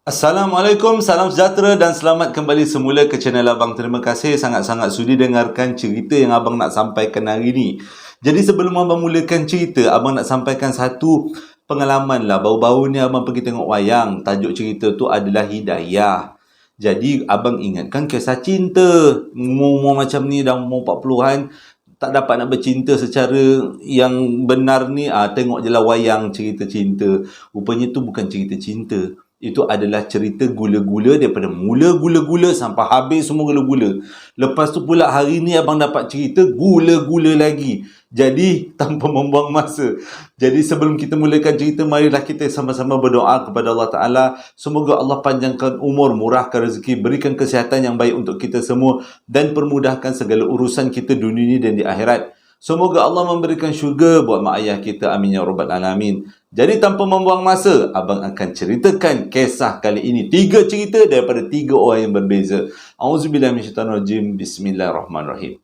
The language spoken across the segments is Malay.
Assalamualaikum, salam sejahtera dan selamat kembali semula ke channel Abang. Terima kasih sangat-sangat sudi dengarkan cerita yang Abang nak sampaikan hari ini. Jadi sebelum Abang mulakan cerita, Abang nak sampaikan satu pengalaman lah. Baru-baru ni Abang pergi tengok wayang. Tajuk cerita tu adalah Hidayah. Jadi Abang ingatkan kisah cinta. Umur-umur macam ni dah umur 40-an. Tak dapat nak bercinta secara yang benar ni, tengok je lah wayang cerita cinta. Rupanya tu bukan cerita cinta. Itu adalah cerita gula-gula daripada mula gula-gula sampai habis semua gula-gula. Lepas tu pula hari ni Abang dapat cerita gula-gula lagi. Jadi tanpa membuang masa. Jadi sebelum kita mulakan cerita, marilah kita sama-sama berdoa kepada Allah Ta'ala. Semoga Allah panjangkan umur, murahkan rezeki, berikan kesihatan yang baik untuk kita semua dan permudahkan segala urusan kita dunia ini dan di akhirat. Semoga Allah memberikan syurga buat mak ayah kita. Amin ya rabbal alamin. Jadi tanpa membuang masa, Abang akan ceritakan kisah kali ini. 3 cerita daripada 3 orang yang berbeza. Auzubillahi minasyaitanirrajim. Bismillahirrahmanirrahim.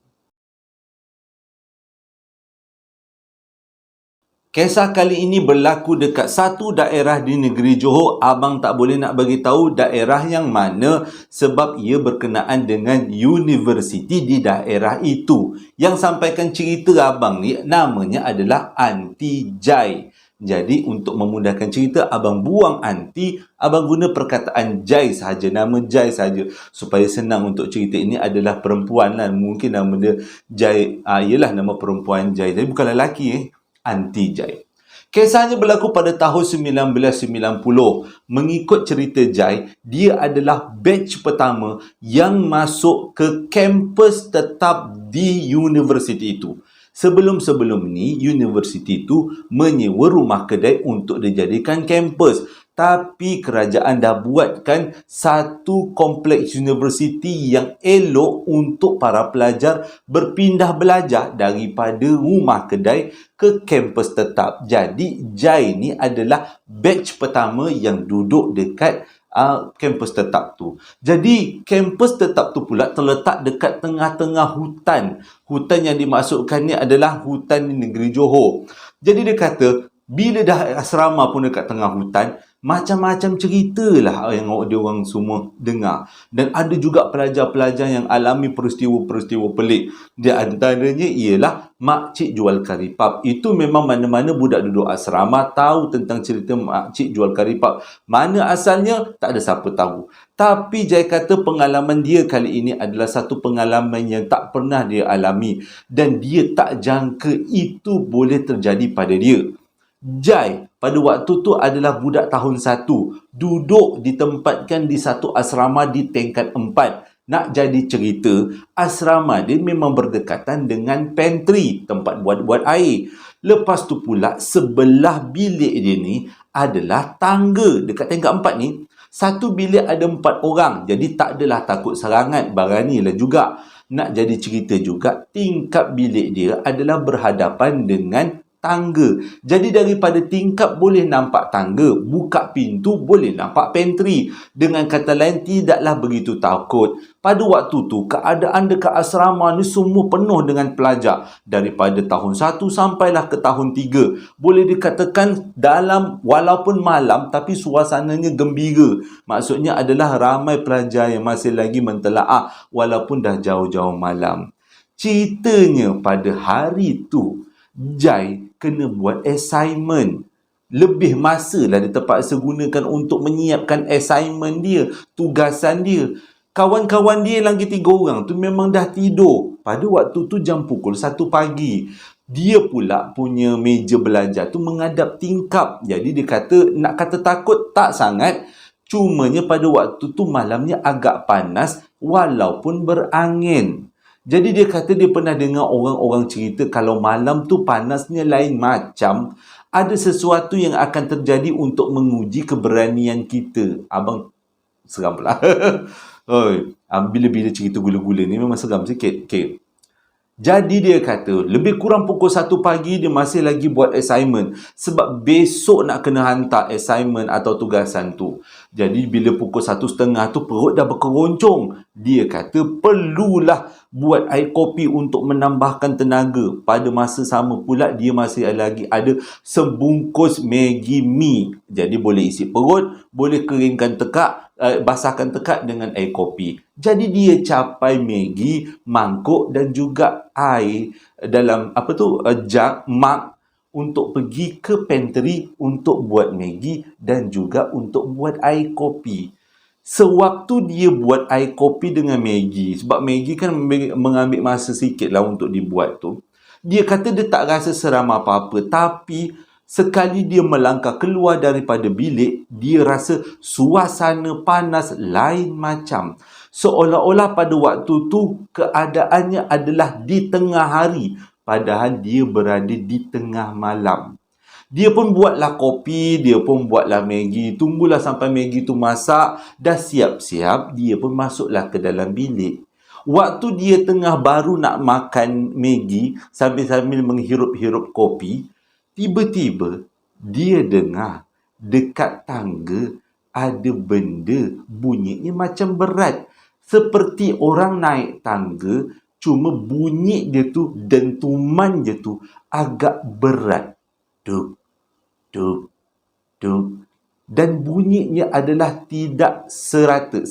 Kisah kali ini berlaku dekat satu daerah di negeri Johor. Abang tak boleh nak bagi tahu daerah yang mana sebab ia berkenaan dengan universiti di daerah itu. Yang sampaikan cerita Abang ni namanya adalah Aunty Jai. Jadi untuk memudahkan cerita, Abang buang Aunty, Abang guna perkataan Jai sahaja, nama Jai sahaja supaya senang untuk cerita. Ini adalah perempuan lah. Mungkin nama dia Jai, ialah nama perempuan Jai. Tapi bukan lelaki Aunty Jai. Kisahnya berlaku pada tahun 1990. Mengikut cerita Jai, dia adalah batch pertama yang masuk ke kampus tetap di universiti itu. Sebelum-sebelum ni, universiti itu menyewa rumah kedai untuk dijadikan kampus. Tapi kerajaan dah buatkan satu kompleks universiti yang elok untuk para pelajar berpindah belajar daripada rumah kedai ke kampus tetap. Jadi Jai ni adalah batch pertama yang duduk dekat kampus tetap tu. Jadi kampus tetap tu pula terletak dekat tengah-tengah hutan. Hutan yang dimaksudkan ni adalah hutan di negeri Johor. Jadi dia kata bila dah asrama pun dekat tengah hutan, macam-macam ceritalah yang dia orang semua dengar. Dan ada juga pelajar-pelajar yang alami peristiwa-peristiwa pelik. Di antaranya ialah makcik jual karipap. Itu memang mana-mana budak duduk asrama tahu tentang cerita makcik jual karipap. Mana asalnya, tak ada siapa tahu. Tapi Jai kata pengalaman dia kali ini adalah satu pengalaman yang tak pernah dia alami. Dan dia tak jangka itu boleh terjadi pada dia. Jai pada waktu tu adalah budak tahun 1. Duduk ditempatkan di satu asrama di tingkat 4. Nak jadi cerita, asrama dia memang berdekatan dengan pantry, tempat buat air. Lepas tu pula sebelah bilik dia ni adalah tangga. Dekat tingkat 4 ni, satu bilik ada 4 orang. Jadi tak adalah takut serangan, beranilah juga. Nak jadi cerita juga, tingkap bilik dia adalah berhadapan dengan tangga. Jadi daripada tingkap boleh nampak tangga, buka pintu boleh nampak pantry. Dengan kata lain, tidaklah begitu takut. Pada waktu tu, keadaan dekat asrama ni semua penuh dengan pelajar. Daripada tahun 1 sampailah ke tahun 3. Boleh dikatakan dalam, walaupun malam, tapi suasananya gembira. Maksudnya adalah ramai pelajar yang masih lagi mentelaah walaupun dah jauh-jauh malam. Ceritanya pada hari tu, Jai kena buat assignment. Lebih masa lah dia terpaksa gunakan untuk menyiapkan assignment dia, tugasan dia. Kawan-kawan dia lagi 3 orang tu memang dah tidur. Pada waktu tu jam pukul 1 pagi. Dia pula punya meja belajar tu menghadap tingkap. Jadi dia kata, nak kata takut tak sangat. Cumanya pada waktu tu malamnya agak panas walaupun berangin. Jadi dia kata dia pernah dengar orang-orang cerita kalau malam tu panasnya lain macam. Ada sesuatu yang akan terjadi untuk menguji keberanian kita. Abang seram pula. Bila-bila cerita gula-gula ni memang seram sikit. Okay. Jadi dia kata, lebih kurang pukul 1 pagi dia masih lagi buat assignment. Sebab besok nak kena hantar assignment atau tugasan tu. Jadi bila pukul 1.30 tu perut dah berkeroncong. Dia kata perlulah buat air kopi untuk menambahkan tenaga. Pada masa sama pula dia masih lagi ada sebungkus Maggi mee. Jadi boleh isi perut, boleh keringkan tekak, basahkan tekak dengan air kopi. Jadi dia capai Maggi, mangkuk dan juga air dalam jug, mug untuk pergi ke pantry untuk buat Maggi dan juga untuk buat air kopi. Sewaktu dia buat air kopi dengan Maggi, sebab Maggi kan mengambil masa sikit lah untuk dibuat tu, dia kata dia tak rasa seram apa-apa. Tapi sekali dia melangkah keluar daripada bilik, dia rasa suasana panas lain macam. Seolah-olah pada waktu tu keadaannya adalah di tengah hari, padahal dia berada di tengah malam. Dia pun buatlah kopi, dia pun buatlah Maggi. Tunggulah sampai Maggi tu masak, dah siap-siap, dia pun masuklah ke dalam bilik. Waktu dia tengah baru nak makan Maggi sambil-sambil menghirup-hirup kopi, tiba-tiba dia dengar dekat tangga ada benda bunyinya macam berat. Seperti orang naik tangga, cuma bunyi dia tu, dentuman dia tu agak berat. Duk, duk, duk. Dan bunyinya adalah tidak sekata.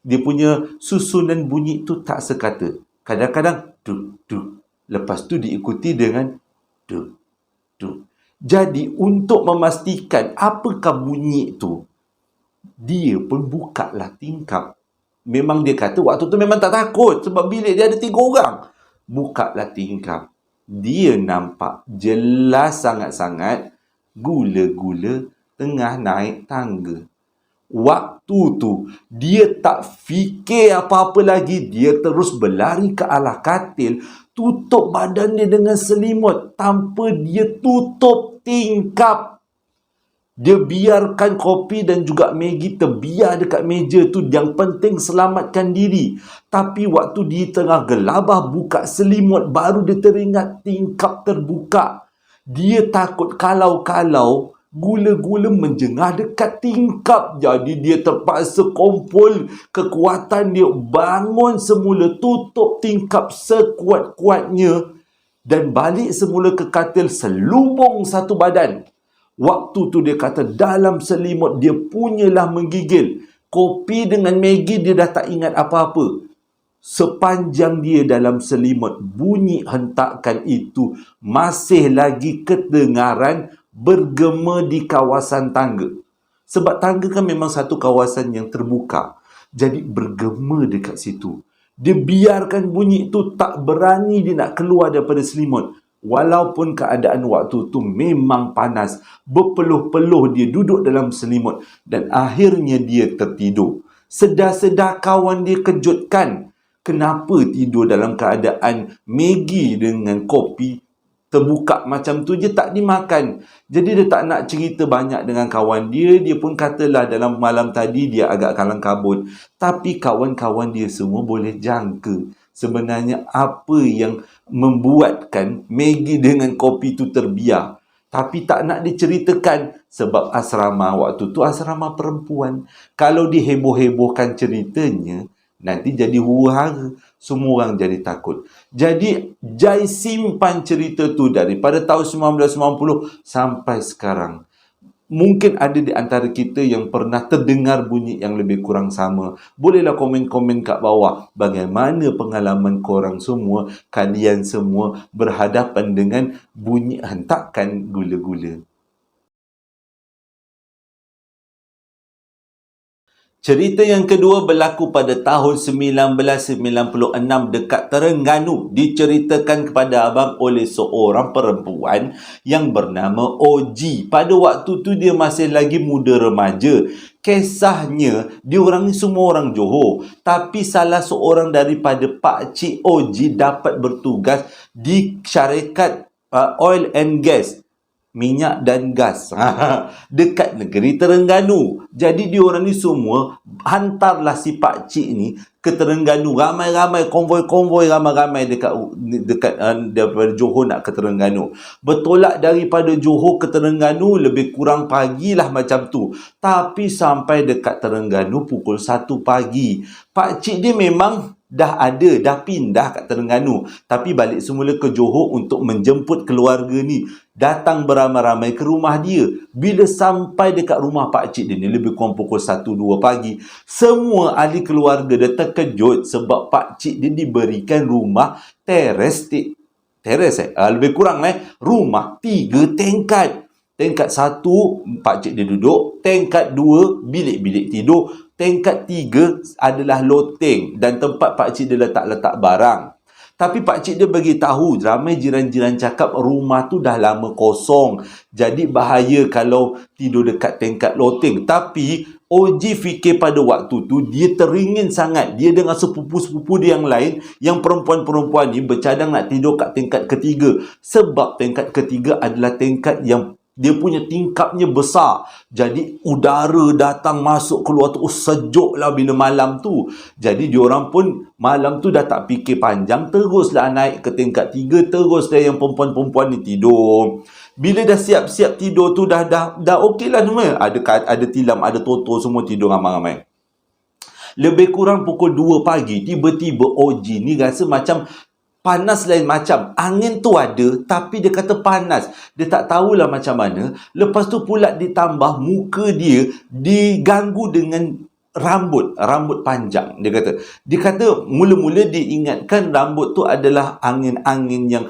Dia punya susunan bunyi tu tak sekata. Kadang-kadang duk, duk. Lepas tu diikuti dengan duk, duk. Jadi untuk memastikan apakah bunyi tu, dia pun bukalah tingkap. Memang dia kata waktu tu memang tak takut sebab bilik dia ada 3 orang. Bukalah tingkap. Dia nampak jelas sangat-sangat gula-gula tengah naik tangga. Waktu tu dia tak fikir apa-apa lagi. Dia terus berlari ke arah katil, tutup badan dia dengan selimut tanpa dia tutup tingkap. Dia biarkan kopi dan juga Maggi terbiar dekat meja tu. Yang penting selamatkan diri. Tapi waktu dia tengah gelabah buka selimut, baru dia teringat tingkap terbuka. Dia takut kalau gula-gula menjengah dekat tingkap. Jadi dia terpaksa kumpul kekuatan dia, bangun semula, tutup tingkap sekuat-kuatnya dan balik semula ke katil selubung satu badan. Waktu tu dia kata dalam selimut dia punyalah menggigil. Kopi dengan Maggi dia dah tak ingat apa-apa. Sepanjang dia dalam selimut, bunyi hentakan itu masih lagi kedengaran bergema di kawasan tangga. Sebab tangga kan memang satu kawasan yang terbuka. Jadi bergema dekat situ. Dia biarkan bunyi itu, tak berani dia nak keluar daripada selimut. Walaupun keadaan waktu tu memang panas, berpeluh-peluh dia duduk dalam selimut dan akhirnya dia tertidur. Sedar-sedar kawan dia kejutkan. Kenapa tidur dalam keadaan Maggi dengan kopi terbuka macam tu je tak dimakan? Jadi dia tak nak cerita banyak dengan kawan dia. Dia pun katalah dalam malam tadi dia agak kalang kabut. Tapi kawan-kawan dia semua boleh jangka sebenarnya apa yang membuatkan Maggi dengan kopi tu terbiar. Tapi tak nak diceritakan sebab asrama waktu tu asrama perempuan. Kalau diheboh-hebohkan ceritanya, nanti jadi huru-hara. Semua orang jadi takut. Jadi Jai simpan cerita tu daripada tahun 1990 sampai sekarang. Mungkin ada di antara kita yang pernah terdengar bunyi yang lebih kurang sama. Bolehlah komen-komen kat bawah. Bagaimana pengalaman korang semua, kalian semua berhadapan dengan bunyi hentakan gula-gula. Cerita yang kedua berlaku pada tahun 1996 dekat Terengganu. Diceritakan kepada abang oleh seorang perempuan yang bernama OG. Pada waktu tu dia masih lagi muda remaja. Kisahnya, diorang ni semua orang Johor. Tapi salah seorang daripada pakcik OG dapat bertugas di syarikat oil and gas minyak dan gas dekat negeri Terengganu. Jadi diorang ni semua hantarlah si pakcik ni ke Terengganu. Ramai-ramai konvoi-konvoi ramai-ramai dekat daripada Johor nak ke Terengganu. Bertolak daripada Johor ke Terengganu lebih kurang pagilah macam tu. Tapi sampai dekat Terengganu pukul 1 pagi. Pakcik dia memang dah pindah kat Terengganu, tapi balik semula ke Johor untuk menjemput keluarga ni. Datang beramai-ramai ke rumah dia. Bila sampai dekat rumah pakcik dia ni lebih kurang pukul 1-2 pagi, semua ahli keluarga dia terkejut sebab pakcik dia diberikan rumah teres, lebih kurang rumah 3 tingkat. Tingkat 1 pakcik dia duduk, tingkat 2 bilik-bilik tidur, tingkat 3 adalah loteng dan tempat pakcik dia letak-letak barang. Tapi pakcik dia bagi tahu, ramai jiran-jiran cakap rumah tu dah lama kosong. Jadi bahaya kalau tidur dekat tingkat loteng. Tapi Oji fikir pada waktu tu dia teringin sangat. Dia dengan sepupu-sepupu dia yang lain, yang perempuan-perempuan ni bercadang nak tidur kat tingkat ketiga. Sebab tingkat ketiga adalah tingkat yang dia punya tingkapnya besar. Jadi udara datang masuk keluar tu sejuk lah bila malam tu. Jadi diorang pun malam tu dah tak fikir panjang, teruslah naik ke tingkat 3, teruslah yang perempuan-perempuan ni tidur. Bila dah siap-siap tidur tu dah okey lah semua. Ada tilam, ada toto, semua tidur ramai-ramai. Lebih kurang pukul 2 pagi, tiba-tiba Oji ni rasa macam panas lain macam. Angin tu ada, tapi dia kata panas. Dia tak tahulah macam mana. Lepas tu pula ditambah muka dia diganggu dengan rambut panjang. Dia kata mula-mula dia ingatkan rambut tu adalah angin-angin yang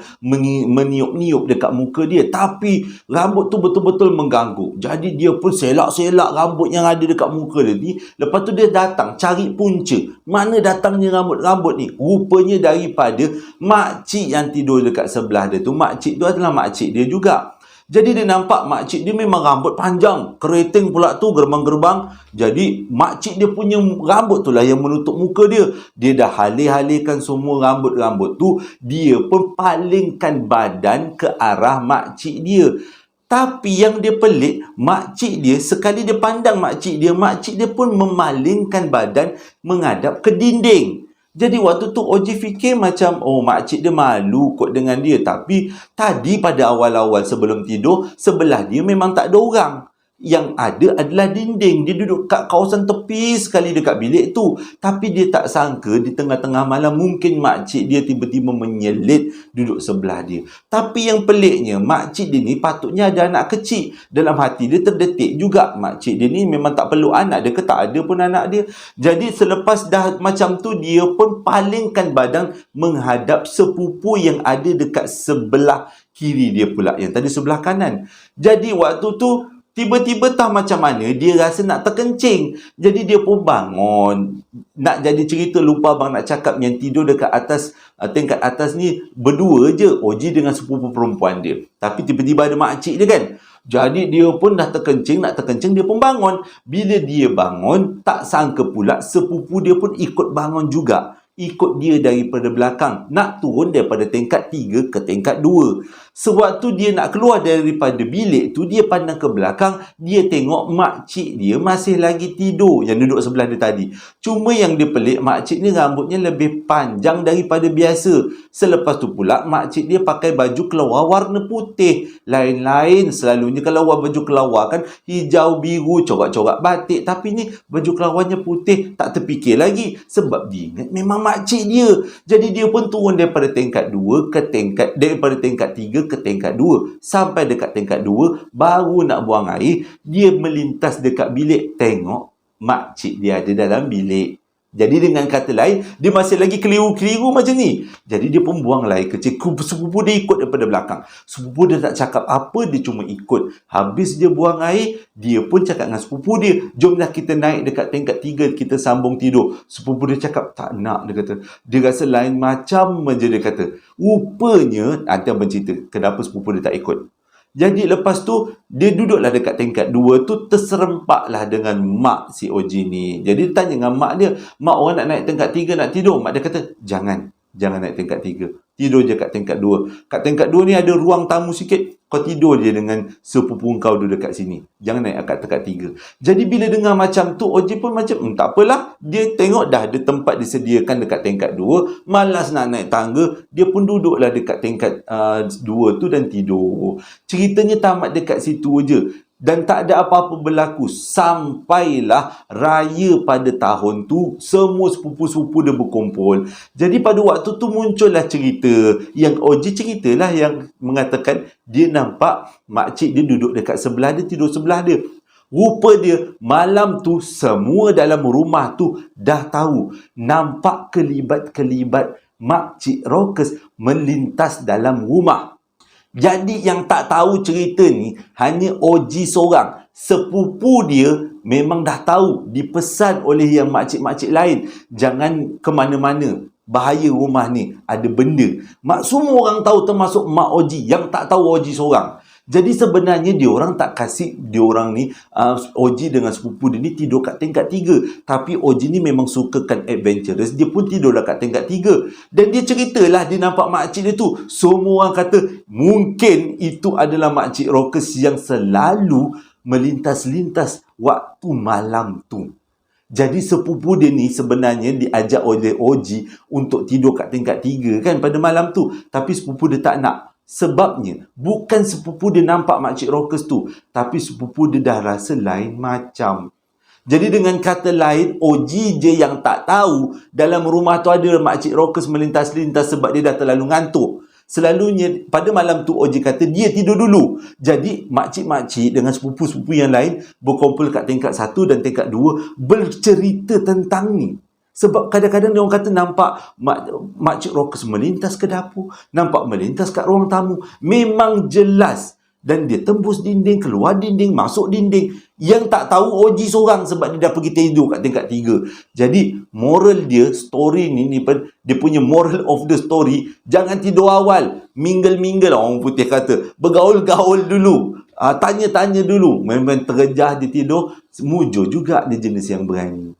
meniup-niup dekat muka dia, tapi rambut tu betul-betul mengganggu. Jadi dia pun selak-selak rambut yang ada dekat muka dia ni. Lepas tu dia datang cari punca, mana datangnya rambut-rambut ni. Rupanya daripada makcik yang tidur dekat sebelah dia tu. Makcik tu adalah makcik dia juga. Jadi dia nampak makcik dia memang rambut panjang, keriting pula tu, gerbang-gerbang. Jadi makcik dia punya rambut tu lah yang menutup muka dia. Dia dah halih-halihkan semua rambut-rambut tu. Dia pun palingkan badan ke arah makcik dia. Tapi yang dia pelik, makcik dia, sekali dia pandang makcik dia pun memalingkan badan menghadap ke dinding. Jadi waktu tu Oji fikir macam, oh makcik dia malu kot dengan dia. Tapi tadi pada awal-awal sebelum tidur, sebelah dia memang tak ada orang. Yang ada adalah dinding. Dia duduk kat kawasan tepi sekali dekat bilik tu. Tapi dia tak sangka di tengah-tengah malam mungkin makcik dia tiba-tiba menyelit duduk sebelah dia. Tapi yang peliknya, makcik dia ni patutnya ada anak kecil. Dalam hati dia terdetik juga, makcik dia ni memang tak perlu anak dia ke, tak ada pun anak dia. Jadi selepas dah macam tu, dia pun palingkan badan menghadap sepupu yang ada dekat sebelah kiri dia pula, yang tadi sebelah kanan. Jadi waktu tu tiba-tiba tak macam mana dia rasa nak terkencing. Jadi dia pun bangun. Nak jadi cerita, lupa abang nak cakap, yang tidur dekat atas, tingkat atas ni berdua je, Oji dengan sepupu perempuan dia. Tapi tiba-tiba ada makcik dia kan. Jadi dia pun dah terkencing, nak terkencing, dia pun bangun. Bila dia bangun, tak sangka pula sepupu dia pun ikut bangun juga. Ikut dia daripada belakang, nak turun daripada tingkat 3 ke tingkat 2. Sewaktu dia nak keluar daripada bilik tu, dia pandang ke belakang, dia tengok makcik dia masih lagi tidur yang duduk sebelah dia tadi. Cuma yang dia pelik, makcik ni rambutnya lebih panjang daripada biasa. Selepas tu pula makcik dia pakai baju kelawar warna putih. Lain-lain selalunya kalau baju kelawar kan hijau, biru, corak-corak batik. Tapi ni baju kelawarnya putih. Tak terfikir lagi sebab dia ingat memang makcik dia. Jadi dia pun turun daripada tingkat 2 ke daripada tingkat 3 ke tingkat 2. Sampai dekat tingkat 2 baru nak buang air, dia melintas dekat bilik, tengok makcik dia ada dalam bilik. Jadi dengan kata lain, dia masih lagi keliru-keliru macam ni. Jadi dia pun buang air kecil. Sepupu dia ikut daripada belakang. Sepupu dia tak cakap apa, dia cuma ikut. Habis dia buang air, dia pun cakap dengan sepupu dia, jomlah kita naik dekat tingkat 3, kita sambung tidur. Sepupu dia cakap, tak nak, dia kata. Dia rasa lain macam je, dia kata. Rupanya, nanti abang cerita kenapa sepupu dia tak ikut. Jadi lepas tu, dia duduklah dekat tingkat 2 tu, terserempaklah dengan mak si Oji ni. Jadi dia tanya dengan mak dia, mak, orang nak naik tingkat 3 nak tidur. Mak dia kata, jangan. jangan naik tingkat 3. Tidur je kat tingkat 2. Kat tingkat 2 ni ada ruang tamu sikit. Kau tidur je dengan sepupu kau duduk dekat sini. Jangan naik kat tingkat 3. Jadi bila dengar macam tu, OJ pun macam, tak apalah. Dia tengok dah ada tempat disediakan dekat tingkat 2. Malas nak naik tangga. Dia pun duduklah dekat tingkat 2 tu dan tidur. Ceritanya tamat dekat situ je. Dan tak ada apa-apa berlaku. Sampailah raya pada tahun tu, semua sepupu-sepupu dia berkumpul. Jadi pada waktu tu muncullah cerita. Yang OJ ceritalah yang mengatakan dia nampak makcik dia duduk dekat sebelah dia, tidur sebelah dia. Rupa dia malam tu semua dalam rumah tu dah tahu. Nampak kelibat-kelibat makcik Rockers melintas dalam rumah. Jadi yang tak tahu cerita ni hanya OG seorang. Sepupu dia memang dah tahu, dipesan oleh yang makcik-makcik lain, jangan ke mana-mana, bahaya rumah ni, ada benda. Semua orang tahu termasuk mak OG. Yang tak tahu OG seorang. Jadi sebenarnya dia orang tak kasih dia orang ni OG dengan sepupu dia ni tidur kat tingkat 3. Tapi OG ni memang sukakan adventurous. Dia pun tidurlah kat tingkat 3. Dan dia ceritalah dia nampak makcik dia tu. Semua orang kata mungkin itu adalah makcik Rockers yang selalu melintas-lintas waktu malam tu. Jadi sepupu dia ni sebenarnya diajak oleh OG untuk tidur kat tingkat 3 kan pada malam tu. Tapi sepupu dia tak nak. Sebabnya, bukan sepupu dia nampak makcik Rockers tu, tapi sepupu dia dah rasa lain macam. Jadi dengan kata lain, OG je yang tak tahu dalam rumah tu ada makcik Rockers melintas-lintas sebab dia dah terlalu ngantuk. Selalunya, pada malam tu OG kata dia tidur dulu. Jadi, makcik-makcik dengan sepupu-sepupu yang lain berkumpul kat tingkat 1 dan tingkat 2 bercerita tentang ni. Sebab kadang-kadang dia orang kata nampak makcik Rockers melintas ke dapur, nampak melintas kat ruang tamu. Memang jelas. Dan dia tembus dinding, keluar dinding, masuk dinding. Yang tak tahu OG seorang sebab dia dah pergi tidur kat tingkat 3. Jadi moral dia, story ni dia punya moral of the story, jangan tidur awal. Mingle-mingle orang putih kata. Bergaul-gaul dulu. Tanya-tanya dulu. Memang terjah dia tidur. Mujur juga dia jenis yang berani.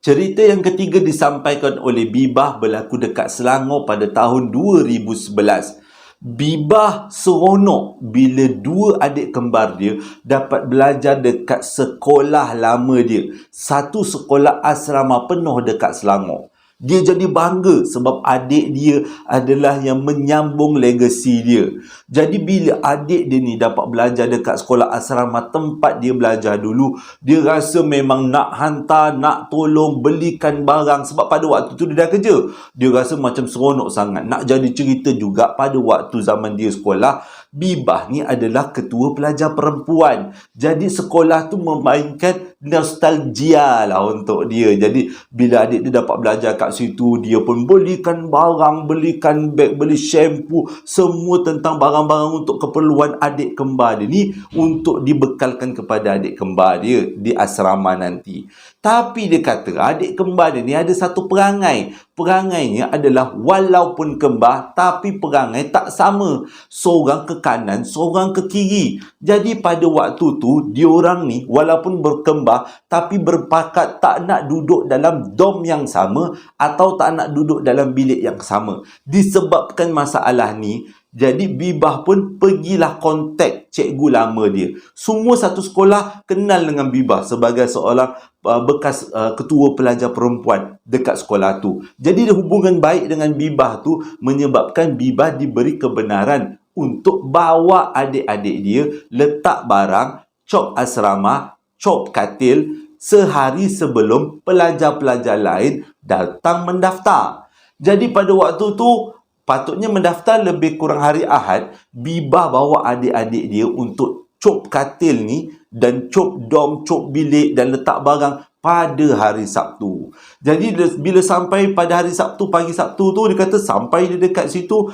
Cerita yang ketiga disampaikan oleh Bibah berlaku dekat Selangor pada tahun 2011. Bibah seronok bila dua adik kembar dia dapat belajar dekat sekolah lama dia. Satu sekolah asrama penuh dekat Selangor. Dia jadi bangga sebab adik dia adalah yang menyambung legasi dia. Jadi bila adik dia ni dapat belajar dekat sekolah asrama tempat dia belajar dulu, dia rasa memang nak hantar, nak tolong, belikan barang. Sebab pada waktu tu dia dah kerja. Dia rasa macam seronok sangat. Nak jadi cerita juga pada waktu zaman dia sekolah, Bibah ni adalah ketua pelajar perempuan. Jadi sekolah tu memainkan nostalgia lah untuk dia. Jadi bila adik dia dapat belajar kat situ, dia pun belikan barang, belikan beg, beli shampoo, semua tentang barang-barang untuk keperluan adik kembar dia ni untuk dibekalkan kepada adik kembar dia di asrama nanti. Tapi dia kata adik kembar dia ni ada satu perangai. Perangainya adalah walaupun kembar tapi perangai tak sama. Seorang ke kanan, seorang ke kiri. Jadi pada waktu tu diorang ni walaupun berkembar tapi berpakat tak nak duduk dalam dom yang sama atau tak nak duduk dalam bilik yang sama. Disebabkan masalah ni, jadi Bibah pun pergilah kontak cikgu lama dia. Semua satu sekolah kenal dengan Bibah sebagai seorang bekas ketua pelajar perempuan dekat sekolah tu. Jadi hubungan baik dengan Bibah tu menyebabkan Bibah diberi kebenaran untuk bawa adik-adik dia letak barang, cop asrama, cop katil sehari sebelum pelajar-pelajar lain datang mendaftar. Jadi pada waktu tu patutnya mendaftar lebih kurang hari Ahad. Bibah bawa adik-adik dia untuk cop katil ni dan cop dom, cop bilik dan letak barang pada hari Sabtu. Jadi bila sampai pada hari Sabtu, pagi Sabtu tu, dia kata sampai dia dekat situ,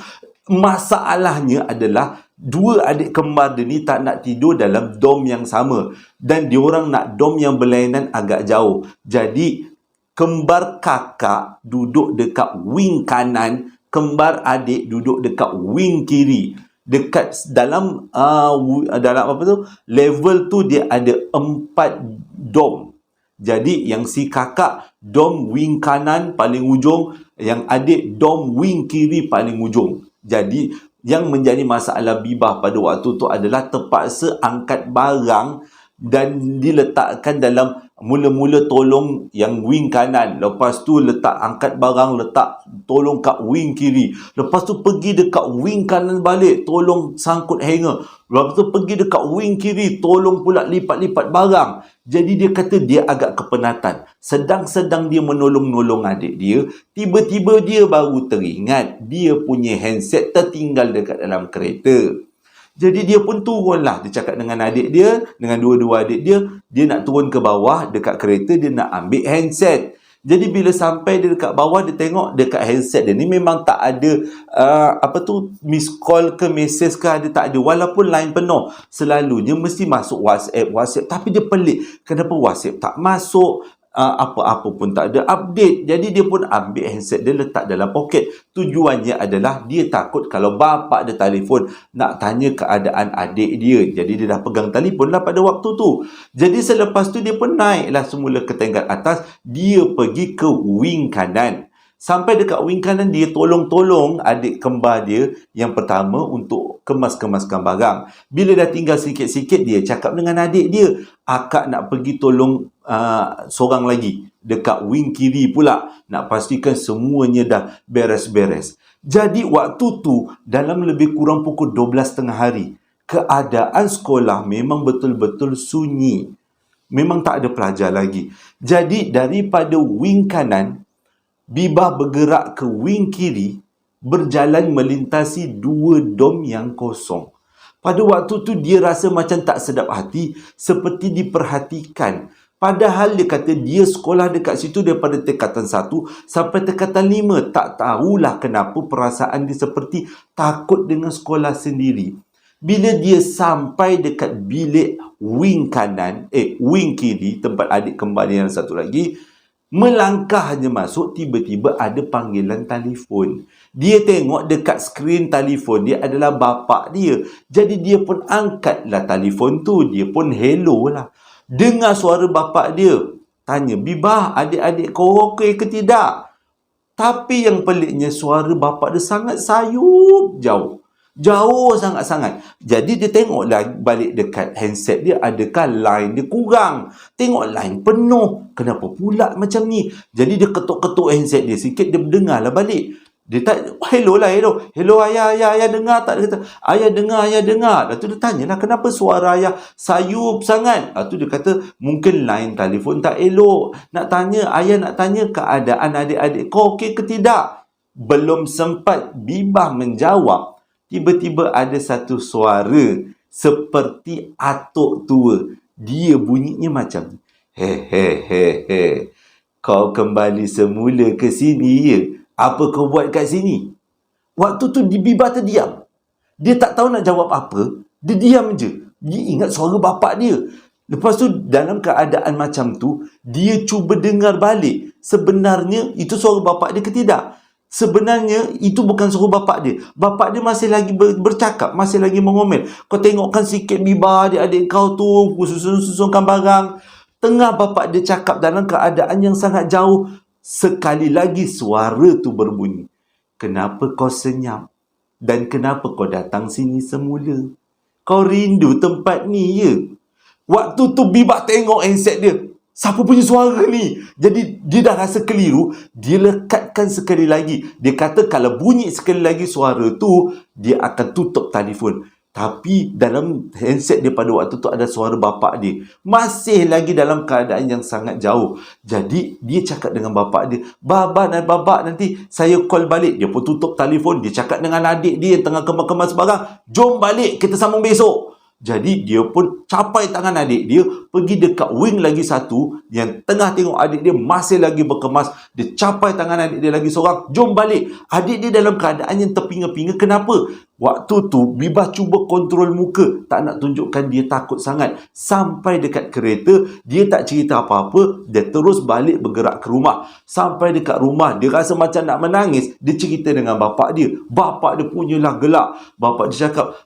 masalahnya adalah dua adik kembar dia ni tak nak tidur dalam dom yang sama. Dan diorang nak dom yang berlainan agak jauh. Jadi kembar kakak duduk dekat wing kanan, kembar adik duduk dekat wing kiri. Dekat dalam apa tu, level tu dia ada 4 dom. Jadi yang si kakak dom wing kanan paling ujung, yang adik dom wing kiri paling ujung. Jadi yang menjadi masalah Bibah pada waktu tu adalah terpaksa angkat barang dan diletakkan dalam mula-mula tolong yang wing kanan, lepas tu letak angkat barang, letak tolong kat wing kiri, lepas tu pergi dekat wing kanan balik tolong sangkut hanger, lepas tu pergi dekat wing kiri tolong pula lipat-lipat barang. Jadi dia kata dia agak kepenatan. Sedang-sedang dia menolong-nolong adik dia, tiba-tiba dia baru teringat dia punya handset tertinggal dekat dalam kereta. Jadi dia pun turunlah. Dia cakap dengan adik dia, dengan dua-dua adik dia nak turun ke bawah dekat kereta, dia nak ambil handset. Jadi bila sampai dia dekat bawah, dia tengok dekat handset dia ni memang tak ada miss call ke message ke, ada tak ada. Walaupun line penuh, selalunya mesti masuk WhatsApp. Tapi dia pelik, kenapa WhatsApp tak masuk? Apa-apa pun tak ada update. Jadi dia pun ambil handset dia, letak dalam poket. Tujuannya adalah dia takut kalau bapa dia telefon nak tanya keadaan adik dia. Jadi dia dah pegang telefon lah pada waktu tu. Jadi selepas tu dia pun naiklah semula ke tingkat atas. Dia pergi ke wing kanan. Sampai dekat wing kanan, dia tolong-tolong adik kembar dia yang pertama untuk kemas-kemaskan barang. Bila dah tinggal sikit-sikit, dia cakap dengan adik dia, akak nak pergi tolong seorang lagi dekat wing kiri pula, nak pastikan semuanya dah beres-beres. Jadi waktu tu dalam lebih kurang pukul 12.30 hari, keadaan sekolah memang betul-betul sunyi. Memang tak ada pelajar lagi. Jadi daripada wing kanan, Bibah bergerak ke wing kiri, berjalan melintasi dua dom yang kosong. Pada waktu tu dia rasa macam tak sedap hati, seperti diperhatikan. Padahal dia kata dia sekolah dekat situ daripada tingkatan 1 sampai tingkatan 5. Tak tahulah kenapa perasaan dia seperti takut dengan sekolah sendiri. Bila dia sampai dekat bilik wing kanan, wing kiri, tempat adik kembar yang satu lagi, melangkah hanya masuk, tiba-tiba ada panggilan telefon. Dia tengok dekat skrin telefon dia adalah bapa dia. Jadi dia pun angkatlah telefon tu. Dia pun hello lah. Dengar suara bapa dia. Tanya, Bibah, adik-adik kau okey ke tidak? Tapi yang peliknya, suara bapa dia sangat sayup jauh. Jauh sangat-sangat. Jadi dia tengoklah balik dekat handset dia, adakah line dia kurang. Tengok line penuh. Kenapa pula macam ni? Jadi dia ketuk-ketuk handset dia sikit, dia dengarlah balik. Dia tak, hello lah, hello. Hello ayah dengar tak? Dia kata, ayah dengar. Lepas tu dia tanyalah, kenapa suara ayah sayup sangat? Lepas tu dia kata, mungkin line telefon tak elok. Ayah nak tanya keadaan adik-adik kau okey ke tidak? Belum sempat Bibah menjawab, tiba-tiba ada satu suara seperti atuk tua. Dia bunyinya macam, he. Kau kembali semula ke sini ya? Apa kau buat kat sini? Waktu tu Bibah terdiam. Dia tak tahu nak jawab apa. Dia diam je. Dia ingat suara bapa dia. Lepas tu dalam keadaan macam tu, dia cuba dengar balik. Sebenarnya itu suara bapa dia ke tidak? Sebenarnya itu bukan suara bapa dia. Bapa dia masih lagi bercakap, masih lagi mengomel. Kau tengokkan sikit Bibah, adik-adik kau tu susun-susunkan barang. Tengah bapa dia cakap dalam keadaan yang sangat jauh, sekali lagi suara tu berbunyi. Kenapa kau senyap? Dan kenapa kau datang sini semula? Kau rindu tempat ni ya? Waktu tu Bibah tengok handset dia. Siapa punya suara ni? Jadi dia dah rasa keliru. Dia lekatkan sekali lagi. Dia kata kalau bunyi sekali lagi suara tu, dia akan tutup telefon. Tapi dalam handset dia pada waktu tu ada suara bapa dia. Masih lagi dalam keadaan yang sangat jauh. Jadi dia cakap dengan bapa dia, Baba nanti saya call balik. Dia pun tutup telefon. Dia cakap dengan adik dia yang tengah kemas-kemas barang, jom balik, kita sambung besok. Jadi dia pun capai tangan adik dia, pergi dekat wing lagi satu yang tengah tengok adik dia masih lagi berkemas. Dia capai tangan adik dia lagi seorang, jom balik. Adik dia dalam keadaan yang terpinga-pinga. Kenapa? Waktu tu Bibah cuba kontrol muka, tak nak tunjukkan dia takut sangat. Sampai dekat kereta, dia tak cerita apa-apa. Dia terus balik bergerak ke rumah. Sampai dekat rumah, dia rasa macam nak menangis. Dia cerita dengan bapak dia. Bapak dia punyalah gelak. Bapak dia cakap,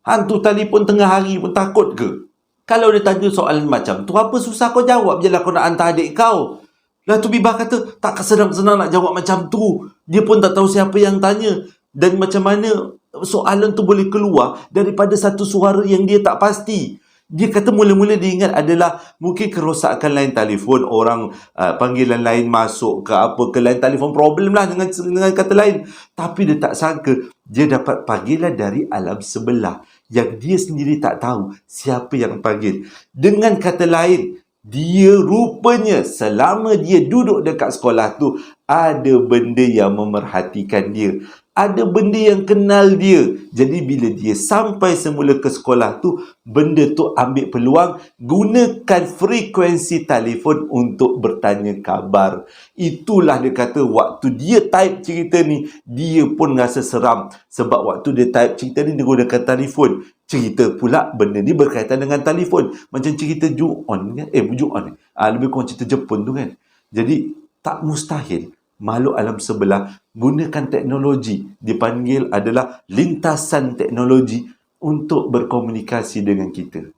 hantu telefon tengah hari pun takut ke? Kalau dia tanya soalan macam tu, apa susah kau jawab je lah, kau nak hantar adik kau. Lah tu Bibah kata, tak senang-senang nak jawab macam tu. Dia pun tak tahu siapa yang tanya. Dan macam mana soalan tu boleh keluar daripada satu suara yang dia tak pasti. Dia kata mula-mula dia ingat adalah mungkin kerosakan line telefon, orang panggilan lain masuk ke apa ke line telefon, problem lah dengan kata lain. Tapi dia tak sangka dia dapat panggilan dari alam sebelah yang dia sendiri tak tahu siapa yang panggil. Dengan kata lain, dia rupanya selama dia duduk dekat sekolah tu ada benda yang memerhatikan dia. Ada benda yang kenal dia. Jadi bila dia sampai semula ke sekolah tu, benda tu ambil peluang, gunakan frekuensi telefon untuk bertanya khabar. Itulah dia kata waktu dia type cerita ni, dia pun rasa seram. Sebab waktu dia type cerita ni, dia gunakan telefon. Cerita pula benda ni berkaitan dengan telefon. Macam cerita Ju-on kan? Ju-on. Lebih kurang cerita Jepun tu kan. Jadi tak mustahil makhluk alam sebelah gunakan teknologi, dipanggil adalah lintasan teknologi untuk berkomunikasi dengan kita.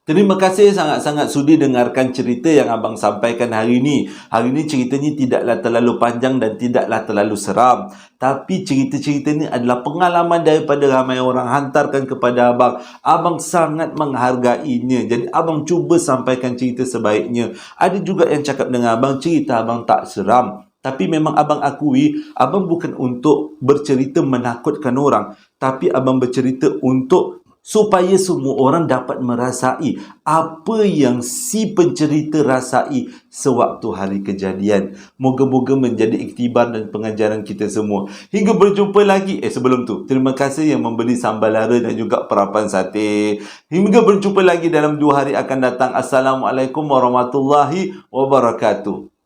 Terima kasih sangat-sangat sudi dengarkan cerita yang abang sampaikan hari ini. Hari ini ceritanya tidaklah terlalu panjang dan tidaklah terlalu seram. Tapi cerita-cerita ini adalah pengalaman daripada ramai orang hantarkan kepada abang. Abang sangat menghargainya. Jadi abang cuba sampaikan cerita sebaiknya. Ada juga yang cakap dengan abang, cerita abang tak seram. Tapi memang abang akui, abang bukan untuk bercerita menakutkan orang. Tapi abang bercerita untuk supaya semua orang dapat merasai apa yang si pencerita rasai sewaktu hari kejadian. Moga-moga menjadi iktibar dan pengajaran kita semua. Hingga berjumpa lagi. Sebelum tu, terima kasih yang membeli sambal lara dan juga perapan sate. Hingga berjumpa lagi dalam 2 hari akan datang. Assalamualaikum warahmatullahi wabarakatuh.